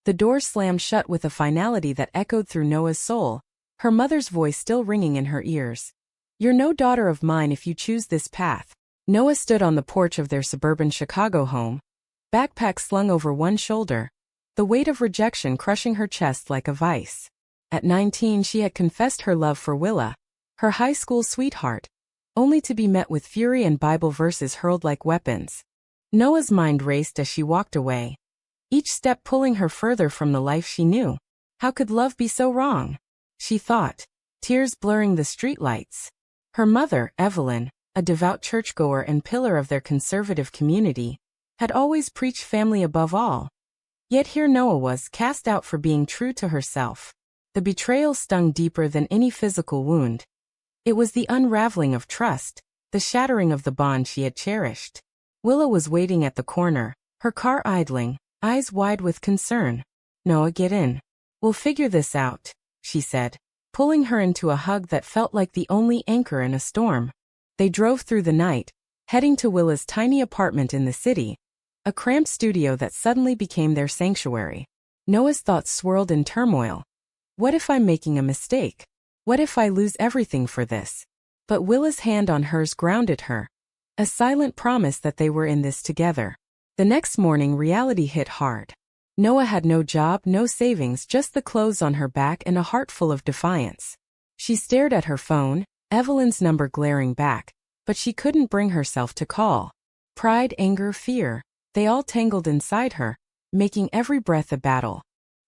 The door slammed shut with a finality that echoed through Noah's soul, her mother's voice still ringing in her ears. "You're no daughter of mine if you choose this path." Noah stood on the porch of their suburban Chicago home, backpack slung over one shoulder, the weight of rejection crushing her chest like a vice. At 19 she had confessed her love for Willa, her high school sweetheart, only to be met with fury and Bible verses hurled like weapons. Noah's mind raced as she walked away, each step pulling her further from the life she knew. How could love be so wrong? She thought, tears blurring the streetlights. Her mother, Evelyn, a devout churchgoer and pillar of their conservative community, had always preached family above all. Yet here Noah was, cast out for being true to herself. The betrayal stung deeper than any physical wound. It was the unraveling of trust, the shattering of the bond she had cherished. Willa was waiting at the corner, her car idling, eyes wide with concern. "Noah, get in. We'll figure this out," she said, pulling her into a hug that felt like the only anchor in a storm. They drove through the night, heading to Willa's tiny apartment in the city, a cramped studio that suddenly became their sanctuary. Noah's thoughts swirled in turmoil. What if I'm making a mistake? What if I lose everything for this? But Willa's hand on hers grounded her, a silent promise that they were in this together. The next morning reality hit hard. Noah had no job, no savings, just the clothes on her back and a heart full of defiance. She stared at her phone, Evelyn's number glaring back, but she couldn't bring herself to call. Pride, anger, fear, they all tangled inside her, making every breath a battle.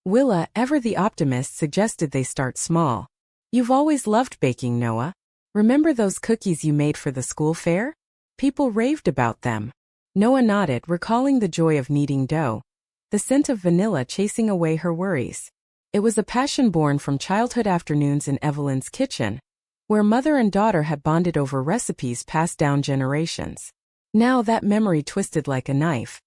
Willa, ever the optimist, suggested they start small. "You've always loved baking, Noah. Remember those cookies you made for the school fair? People raved about them." Noah nodded, recalling the joy of kneading dough, the scent of vanilla chasing away her worries. It was a passion born from childhood afternoons in Evelyn's kitchen, where mother and daughter had bonded over recipes passed down generations. Now that memory twisted like a knife.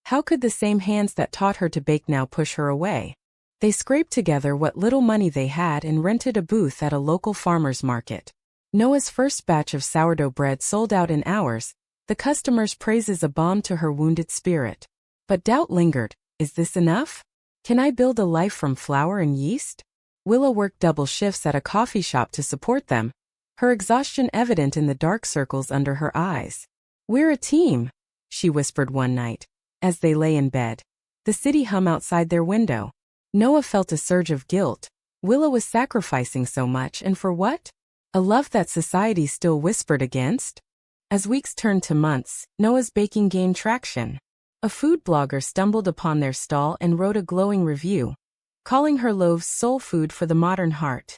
How could the same hands that taught her to bake now push her away? They scraped together what little money they had and rented a booth at a local farmer's market. Noah's first batch of sourdough bread sold out in hours, the customers' praises a balm to her wounded spirit. But doubt lingered. Is this enough? Can I build a life from flour and yeast? Willa worked double shifts at a coffee shop to support them, her exhaustion evident in the dark circles under her eyes. "We're a team," she whispered one night, as they lay in bed, the city hum outside their window. Noah felt a surge of guilt. Willa was sacrificing so much, and for what? A love that society still whispered against? As weeks turned to months, Noah's baking gained traction. A food blogger stumbled upon their stall and wrote a glowing review, calling her loaves soul food for the modern heart.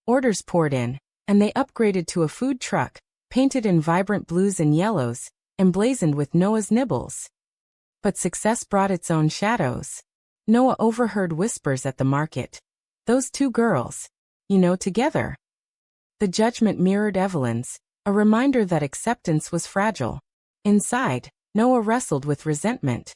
Orders poured in, and they upgraded to a food truck, painted in vibrant blues and yellows, emblazoned with Noah's nibbles. But success brought its own shadows. Noah overheard whispers at the market. "Those two girls, together." The judgment mirrored Evelyn's, a reminder that acceptance was fragile. Inside, Noah wrestled with resentment.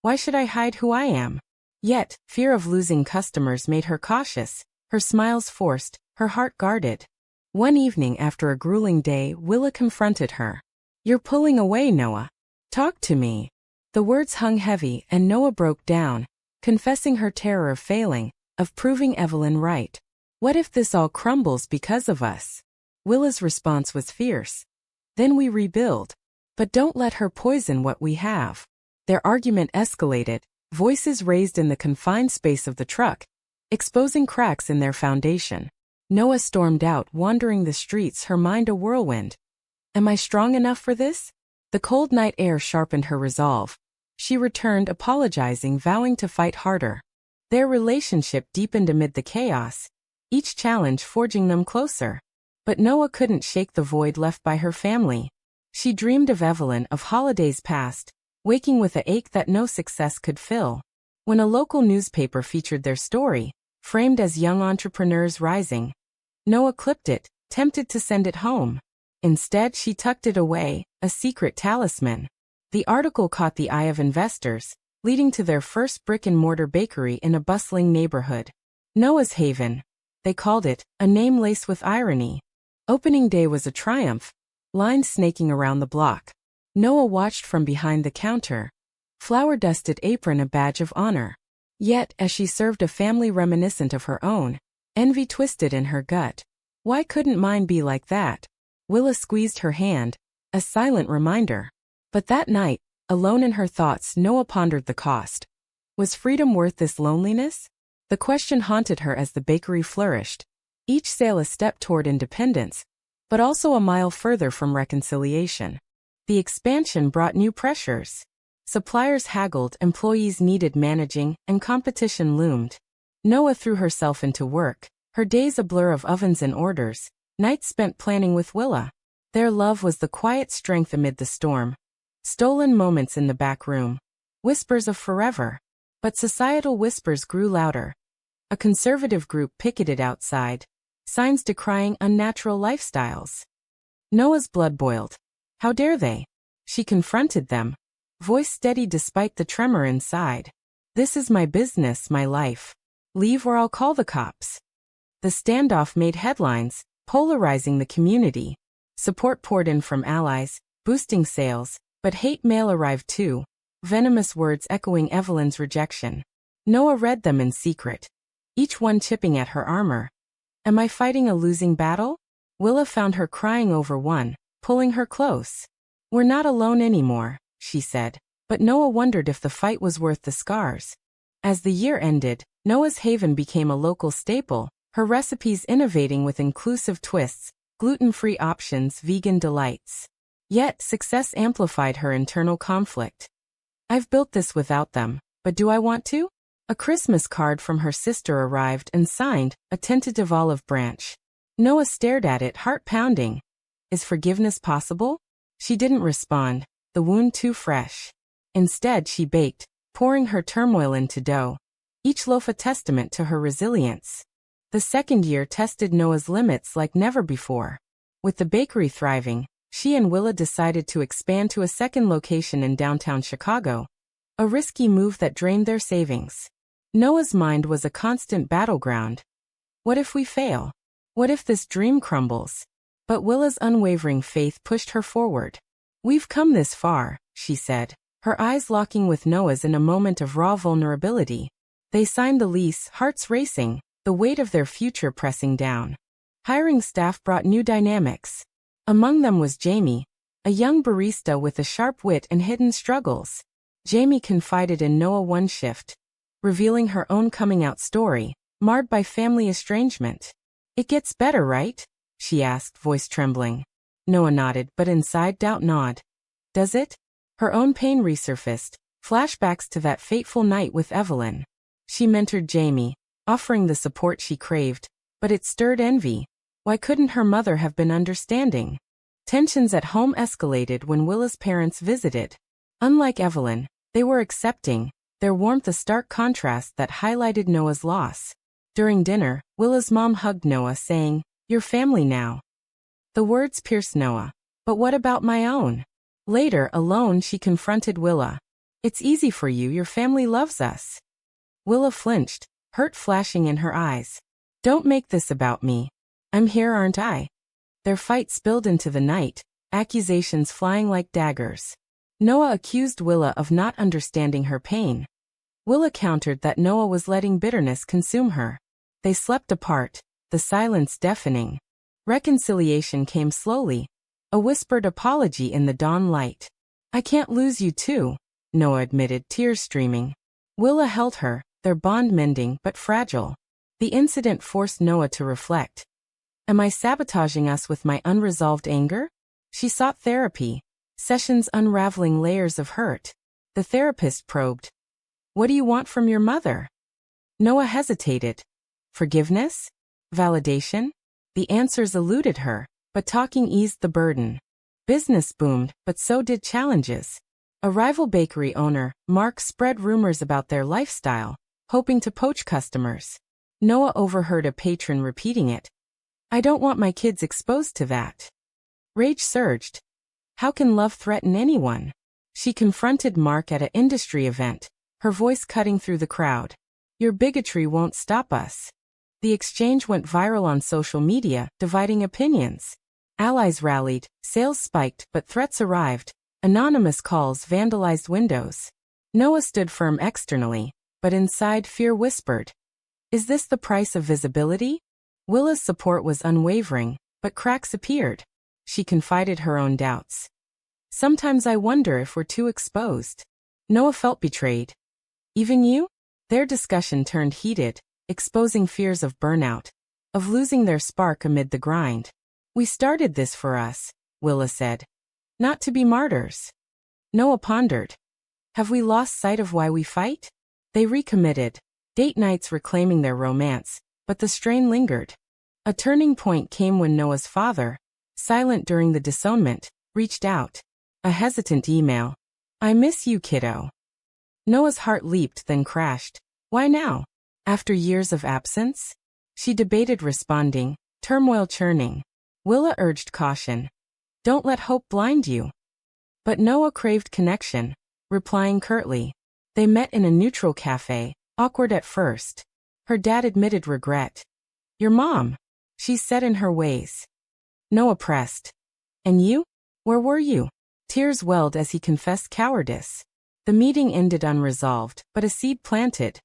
"Why should I hide who I am?" Yet, fear of losing customers made her cautious, her smiles forced, her heart guarded. One evening after a grueling day, Willa confronted her. "You're pulling away, Noah. Talk to me." The words hung heavy, and Noah broke down, confessing her terror of failing, of proving Evelyn right. "What if this all crumbles because of us?" Willa's response was fierce. "Then we rebuild. But don't let her poison what we have." Their argument escalated, voices raised in the confined space of the truck, exposing cracks in their foundation. Noah stormed out, wandering the streets, her mind a whirlwind. Am I strong enough for this? The cold night air sharpened her resolve. She returned, apologizing, vowing to fight harder. Their relationship deepened amid the chaos, each challenge forging them closer. But Noah couldn't shake the void left by her family. She dreamed of Evelyn, of holidays past, waking with an ache that no success could fill. When a local newspaper featured their story, framed as young entrepreneurs rising, Noah clipped it, tempted to send it home. Instead, she tucked it away, a secret talisman. The article caught the eye of investors, leading to their first brick-and-mortar bakery in a bustling neighborhood. Noah's Haven, they called it, a name laced with irony. Opening day was a triumph, lines snaking around the block. Noah watched from behind the counter, flour-dusted apron a badge of honor. Yet, as she served a family reminiscent of her own, envy twisted in her gut. Why couldn't mine be like that? Willa squeezed her hand, a silent reminder. But that night, alone in her thoughts, Noah pondered the cost. Was freedom worth this loneliness? The question haunted her as the bakery flourished. Each sale a step toward independence, but also a mile further from reconciliation. The expansion brought new pressures. Suppliers haggled, employees needed managing, and competition loomed. Noah threw herself into work, her days a blur of ovens and orders, nights spent planning with Willa. Their love was the quiet strength amid the storm. Stolen moments in the back room. Whispers of forever. But societal whispers grew louder. A conservative group picketed outside. Signs decrying unnatural lifestyles. Noah's blood boiled. How dare they? She confronted them. Voice steady despite the tremor inside. This is my business, my life. Leave or I'll call the cops. The standoff made headlines, polarizing the community. Support poured in from allies, boosting sales, but hate mail arrived too. Venomous words echoing Evelyn's rejection. Noah read them in secret. Each one chipping at her armor. Am I fighting a losing battle? Willa found her crying over one, pulling her close. We're not alone anymore, she said, but Noah wondered if the fight was worth the scars. As the year ended, Noah's Haven became a local staple, her recipes innovating with inclusive twists, gluten-free options, vegan delights. Yet, success amplified her internal conflict. I've built this without them, but do I want to? A Christmas card from her sister arrived and signed, a tentative olive branch. Noah stared at it, heart pounding. Is forgiveness possible? She didn't respond, the wound too fresh. Instead, she baked, pouring her turmoil into dough. Each loaf a testament to her resilience. The second year tested Noah's limits like never before. With the bakery thriving, she and Willa decided to expand to a second location in downtown Chicago. A risky move that drained their savings. Noah's mind was a constant battleground. What if we fail? What if this dream crumbles? But Willa's unwavering faith pushed her forward. We've come this far, she said, her eyes locking with Noah's in a moment of raw vulnerability. They signed the lease, hearts racing, the weight of their future pressing down. Hiring staff brought new dynamics. Among them was Jamie, a young barista with a sharp wit and hidden struggles. Jamie confided in Noah one shift, revealing her own coming-out story, marred by family estrangement. It gets better, right? She asked, voice trembling. Noah nodded, but inside doubt gnawed. Does it? Her own pain resurfaced, flashbacks to that fateful night with Evelyn. She mentored Jamie, offering the support she craved, but it stirred envy. Why couldn't her mother have been understanding? Tensions at home escalated when Willa's parents visited. Unlike Evelyn, they were accepting, their warmth a stark contrast that highlighted Noah's loss. During dinner, Willa's mom hugged Noah, saying, "You're family now." The words pierced Noah. But what about my own? Later, alone, she confronted Willa. It's easy for you, your family loves us. Willa flinched, hurt flashing in her eyes. Don't make this about me. I'm here, aren't I? Their fight spilled into the night, accusations flying like daggers. Noah accused Willa of not understanding her pain. Willa countered that Noah was letting bitterness consume her. They slept apart, the silence deafening. Reconciliation came slowly, a whispered apology in the dawn light. I can't lose you too, Noah admitted, tears streaming. Willa held her, their bond mending but fragile. The incident forced Noah to reflect. Am I sabotaging us with my unresolved anger? She sought therapy, sessions unraveling layers of hurt. The therapist probed. What do you want from your mother? Noah hesitated. Forgiveness? Validation? The answers eluded her, but talking eased the burden. Business boomed, but so did challenges. A rival bakery owner, Mark, spread rumors about their lifestyle, hoping to poach customers. Noah overheard a patron repeating it. I don't want my kids exposed to that. Rage surged. How can love threaten anyone? She confronted Mark at an industry event, her voice cutting through the crowd. Your bigotry won't stop us. The exchange went viral on social media, dividing opinions. Allies rallied, sales spiked, but threats arrived. Anonymous calls vandalized windows. Noah stood firm externally, But inside, fear whispered, "Is this the price of visibility?" Willa's support was unwavering, but cracks appeared. She confided her own doubts. "Sometimes I wonder if we're too exposed." Noah felt betrayed. "Even you?" Their discussion turned heated, exposing fears of burnout, of losing their spark amid the grind. "We started this for us," Willa said. "Not to be martyrs." Noah pondered. "Have we lost sight of why we fight?" They recommitted, date nights reclaiming their romance, but the strain lingered. A turning point came when Noah's father, silent during the disownment, reached out. A hesitant email. "I miss you, kiddo." Noah's heart leaped then crashed. Why now? After years of absence? She debated responding, turmoil churning. Willa urged caution. "Don't let hope blind you." But Noah craved connection, replying curtly. They met in a neutral cafe, awkward at first. Her dad admitted regret. "Your mom," she said in her ways. Noah pressed. "And you? Where were you?" Tears welled as he confessed cowardice. The meeting ended unresolved, but a seed planted.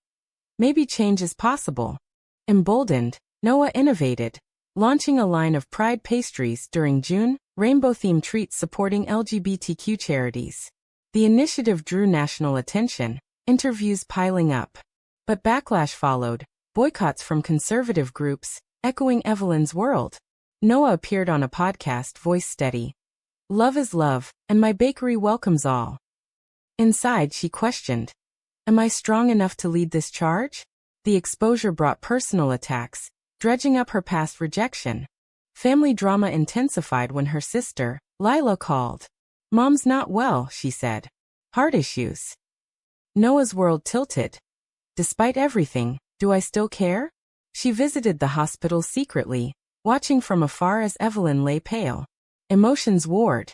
Maybe change is possible. Emboldened, Noah innovated, launching a line of pride pastries during June, rainbow-themed treats supporting LGBTQ charities. The initiative drew national attention, interviews piling up. But backlash followed, boycotts from conservative groups, echoing Evelyn's world. Noah appeared on a podcast, voice steady. "Love is love, and my bakery welcomes all." Inside, she questioned, "Am I strong enough to lead this charge?" The exposure brought personal attacks, dredging up her past rejection. Family drama intensified when her sister, Lila, called. "Mom's not well," she said. "Heart issues." Noah's world tilted. Despite everything, do I still care? She visited the hospital secretly, watching from afar as Evelyn lay pale. Emotions warred.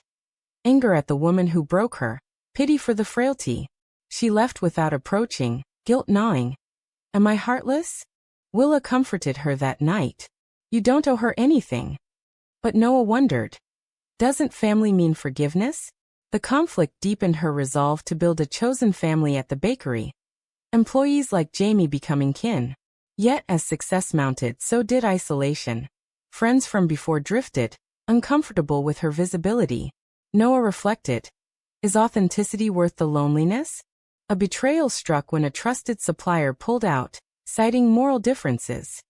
Anger at the woman who broke her, pity for the frailty. She left without approaching, guilt gnawing. "Am I heartless?" Willa comforted her that night. "You don't owe her anything." But Noah wondered. Doesn't family mean forgiveness? The conflict deepened her resolve to build a chosen family at the bakery. Employees like Jamie becoming kin. Yet as success mounted, so did isolation. Friends from before drifted, uncomfortable with her visibility. Noah reflected. Is authenticity worth the loneliness? A betrayal struck when a trusted supplier pulled out, citing moral differences.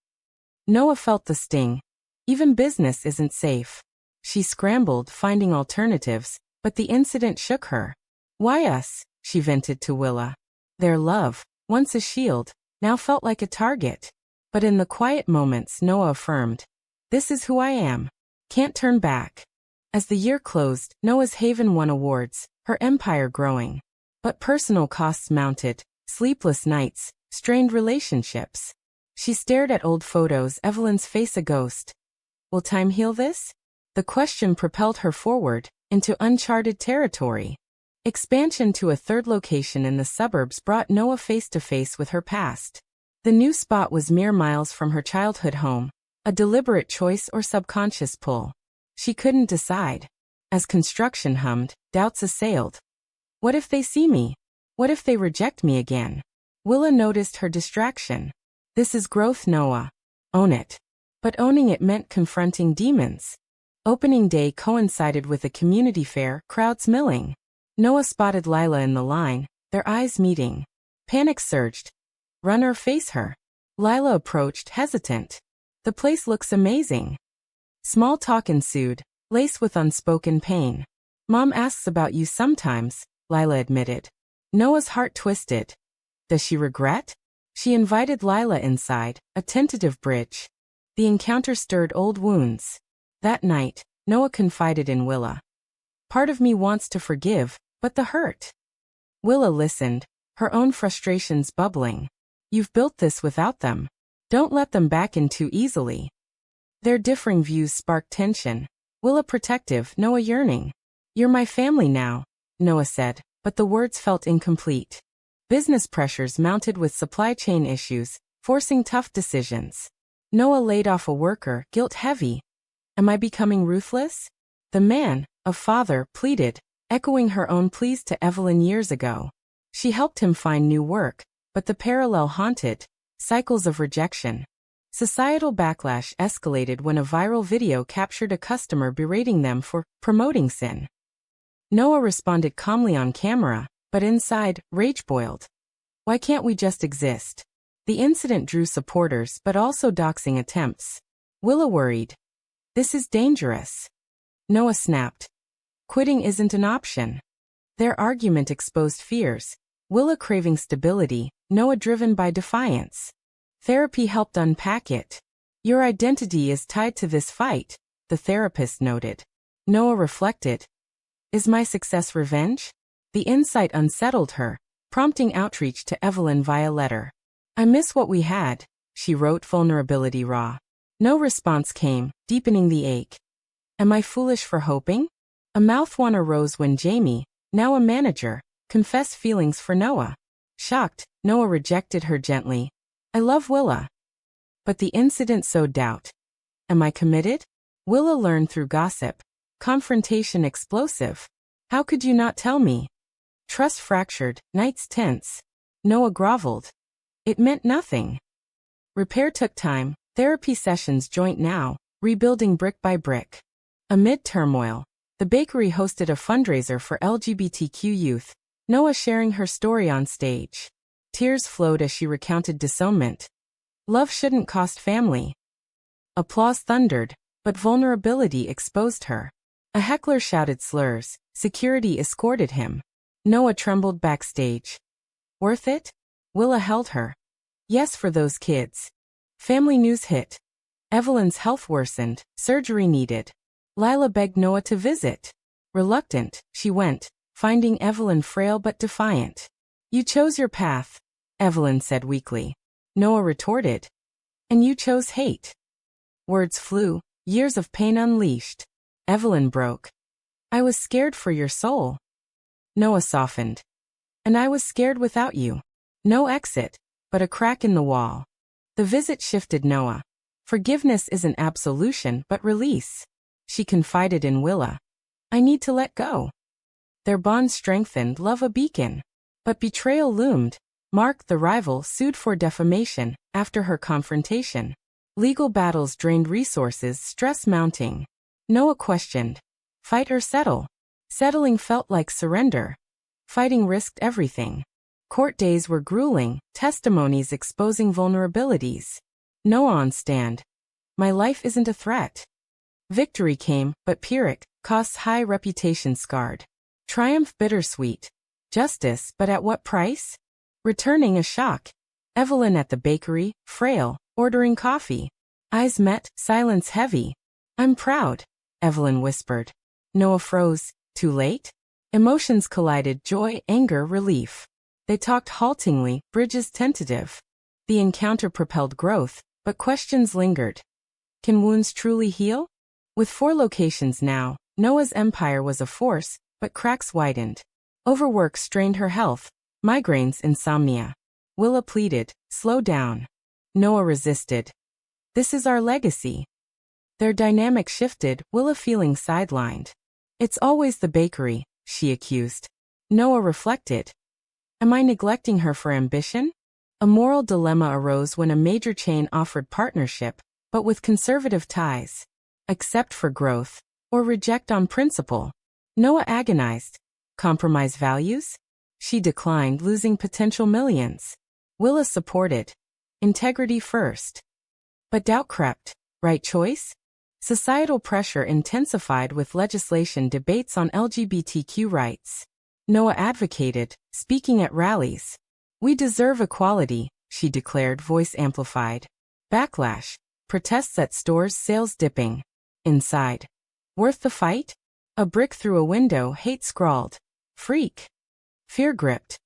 Noah felt the sting. Even business isn't safe. She scrambled, finding alternatives, but the incident shook her. "Why us?" she vented to Willa. Their love, once a shield, now felt like a target. But in the quiet moments, Noah affirmed, "This is who I am. Can't turn back." As the year closed, Noah's Haven won awards, her empire growing. But personal costs mounted, sleepless nights, strained relationships. She stared at old photos, Evelyn's face a ghost. Will time heal this? The question propelled her forward, into uncharted territory. Expansion to a third location in the suburbs brought Noah face to face with her past. The new spot was mere miles from her childhood home, a deliberate choice or subconscious pull. She couldn't decide. As construction hummed, doubts assailed. What if they see me? What if they reject me again? Willa noticed her distraction. This is growth, Noah. Own it. But owning it meant confronting demons. Opening day coincided with a community fair, crowds milling. Noah spotted Lila in the line, their eyes meeting. Panic surged. Run or face her. Lila approached, hesitant. The place looks amazing. Small talk ensued, laced with unspoken pain. Mom asks about you sometimes, Lila admitted. Noah's heart twisted. Does she regret? She invited Lila inside, a tentative bridge. The encounter stirred old wounds. That night, Noah confided in Willa. Part of me wants to forgive, but the hurt. Willa listened, her own frustrations bubbling. You've built this without them. Don't let them back in too easily. Their differing views sparked tension. Willa protective, Noah yearning. You're my family now, Noah said, but the words felt incomplete. Business pressures mounted with supply chain issues, forcing tough decisions. Noah laid off a worker, guilt heavy. Am I becoming ruthless? The man, a father, pleaded, echoing her own pleas to Evelyn years ago. She helped him find new work, But the parallel haunted. Cycles of rejection. Societal backlash escalated when a viral video captured a customer berating them for promoting sin. Noah responded calmly on camera, but inside, rage boiled. Why can't we just exist? The incident drew supporters but also doxing attempts. Willa worried. This is dangerous. Noah snapped. Quitting isn't an option. Their argument exposed fears. Willa craving stability, Noah driven by defiance. Therapy helped unpack it. Your identity is tied to this fight, the therapist noted. Noah reflected. Is my success revenge? The insight unsettled her, prompting outreach to Evelyn via letter. I miss what we had, she wrote, vulnerability raw. No response came, deepening the ache. Am I foolish for hoping? A mouthwater rose when Jamie, now a manager, confessed feelings for Noah. Shocked, Noah rejected her gently. I love Willa. But the incident sowed doubt. Am I committed? Willa learned through gossip. Confrontation explosive. How could you not tell me? Trust fractured, nights tense. Noah groveled. It meant nothing. Repair took time, therapy sessions joint now, rebuilding brick by brick. Amid turmoil, the bakery hosted a fundraiser for LGBTQ youth, Noah sharing her story on stage. Tears flowed as she recounted disownment. Love shouldn't cost family. Applause thundered, but vulnerability exposed her. A heckler shouted slurs, security escorted him. Noah trembled backstage. Worth it? Willa held her. Yes, for those kids. Family news hit. Evelyn's health worsened, surgery needed. Lila begged Noah to visit. Reluctant, she went, finding Evelyn frail but defiant. You chose your path, Evelyn said weakly. Noah retorted. And you chose hate. Words flew, years of pain unleashed. Evelyn broke. I was scared for your soul. Noah softened. And I was scared without you. No exit, but a crack in the wall. The visit shifted Noah. Forgiveness isn't absolution but release. She confided in Willa. I need to let go. Their bond strengthened, love a beacon. But betrayal loomed. Mark, the rival, sued for defamation after her confrontation. Legal battles drained resources, stress mounting. Noah questioned. Fight or settle? Settling felt like surrender. Fighting risked everything. Court days were grueling, testimonies exposing vulnerabilities. Noah on stand. My life isn't a threat. Victory came, but Pyrrhic, costs high, reputation scarred. Triumph bittersweet. Justice, but at what price? Returning a shock. Evelyn at the bakery, frail, ordering coffee. Eyes met, silence heavy. I'm proud, Evelyn whispered. Noah froze. Too late? Emotions collided, joy, anger, relief. They talked haltingly, bridges tentative. The encounter propelled growth, but questions lingered. Can wounds truly heal? With 4 locations now, Noah's empire was a force, but cracks widened. Overwork strained her health, migraines, insomnia. Willa pleaded, slow down. Noah resisted. This is our legacy. Their dynamic shifted, Willa feeling sidelined. It's always the bakery, she accused. Noah reflected. Am I neglecting her for ambition? A moral dilemma arose when a major chain offered partnership, but with conservative ties. Accept for growth, or reject on principle. Noah agonized. Compromise values? She declined, losing potential millions. Willa supported. Integrity first. But doubt crept. Right choice? Societal pressure intensified with legislation debates on LGBTQ rights. Noah advocated, speaking at rallies. We deserve equality, she declared, voice amplified. Backlash. Protests at stores, sales dipping. Inside. Worth the fight? A brick through a window, hate scrawled. Freak. Fear gripped.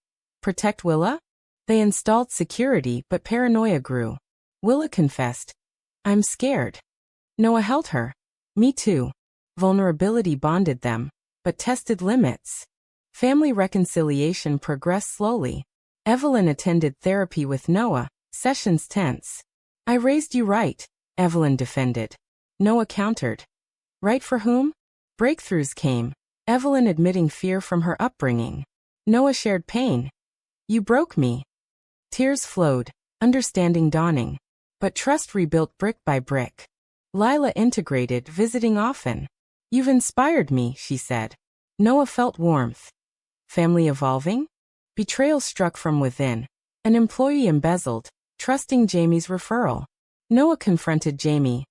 Protect Willa? They installed security, but paranoia grew. Willa confessed. I'm scared. Noah held her. Me too. Vulnerability bonded them, but tested limits. Family reconciliation progressed slowly. Evelyn attended therapy with Noah, sessions tense. I raised you right, Evelyn defended. Noah countered. Right for whom? Breakthroughs came, Evelyn admitting fear from her upbringing. Noah shared pain. You broke me. Tears flowed, understanding dawning. But trust rebuilt brick by brick. Lila integrated, visiting often. You've inspired me, she said. Noah felt warmth. Family evolving? Betrayal struck from within. An employee embezzled, trusting Jamie's referral. Noah confronted Jamie.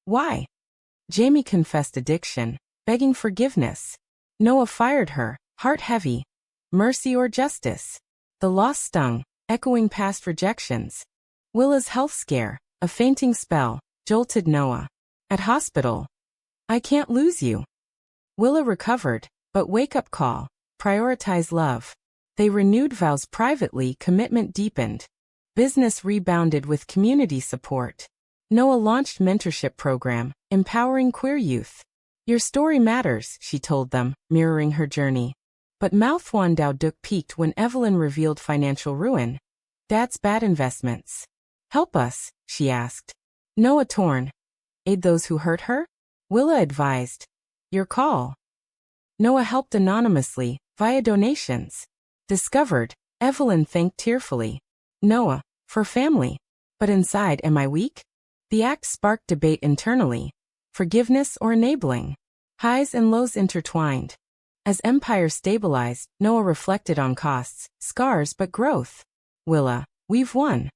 Why? Jamie confessed addiction, begging forgiveness. Noah fired her, heart heavy. Mercy or justice? The loss stung, echoing past rejections. Willa's health scare, a fainting spell, jolted Noah. At hospital. I can't lose you. Willa recovered, but wake-up call. Prioritize love. They renewed vows privately, commitment deepened. Business rebounded with community support. Noah launched mentorship program, empowering queer youth. Your story matters, she told them, mirroring her journey. But Mouthwan Dao Duk peaked when Evelyn revealed financial ruin. Dad's bad investments. Help us, she asked. Noah torn. Aid those who hurt her? Willa advised. Your call. Noah helped anonymously, via donations. Discovered, Evelyn thanked tearfully. Noah, for family. But inside, am I weak? The act sparked debate internally. Forgiveness or enabling? Highs and lows intertwined. As empire stabilized, Noah reflected on costs, scars but growth. Willa, we've won.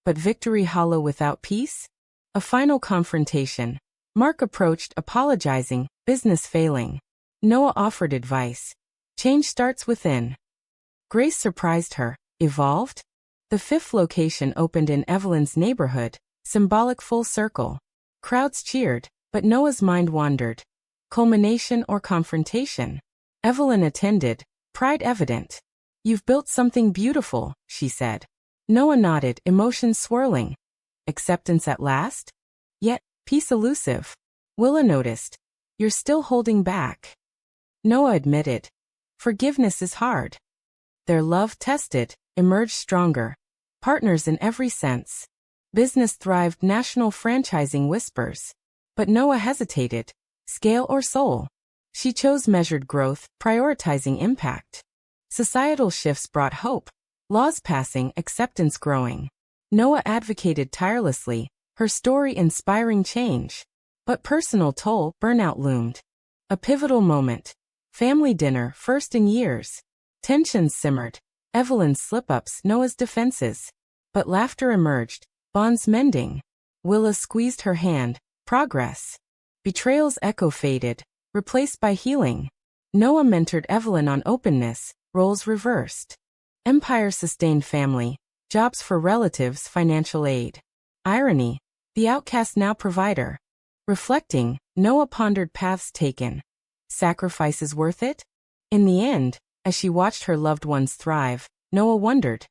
But victory hollow without peace? A final confrontation. Mark approached, apologizing, business failing. Noah offered advice. Change starts within. Grace surprised her. Evolved? The fifth location opened in Evelyn's neighborhood, symbolic full circle. Crowds cheered, but Noah's mind wandered. Culmination or confrontation? Evelyn attended, pride evident. You've built something beautiful, she said. Noah nodded, emotions swirling. Acceptance at last? Yet, peace elusive. Willa noticed. You're still holding back. Noah admitted. Forgiveness is hard. Their love tested, emerged stronger. Partners in every sense. Business thrived, national franchising whispers. But Noah hesitated. Scale or soul? She chose measured growth, prioritizing impact. Societal shifts brought hope. Laws passing, acceptance growing. Noah advocated tirelessly, her story inspiring change. But personal toll, burnout loomed. A pivotal moment. Family dinner, first in years. Tensions simmered. Evelyn's slip-ups, Noah's defenses. But laughter emerged, bonds mending. Willa squeezed her hand, progress. Betrayal's echo faded, replaced by healing. Noah mentored Evelyn on openness, roles reversed. Empire sustained family, jobs for relatives, financial aid. Irony, the outcast now provider. Reflecting, Noah pondered paths taken. Sacrifices worth it? In the end, as she watched her loved ones thrive, Noah wondered.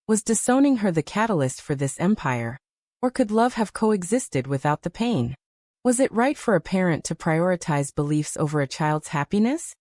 Was disowning her the catalyst for this empire? Or could love have coexisted without the pain? Was it right for a parent to prioritize beliefs over a child's happiness?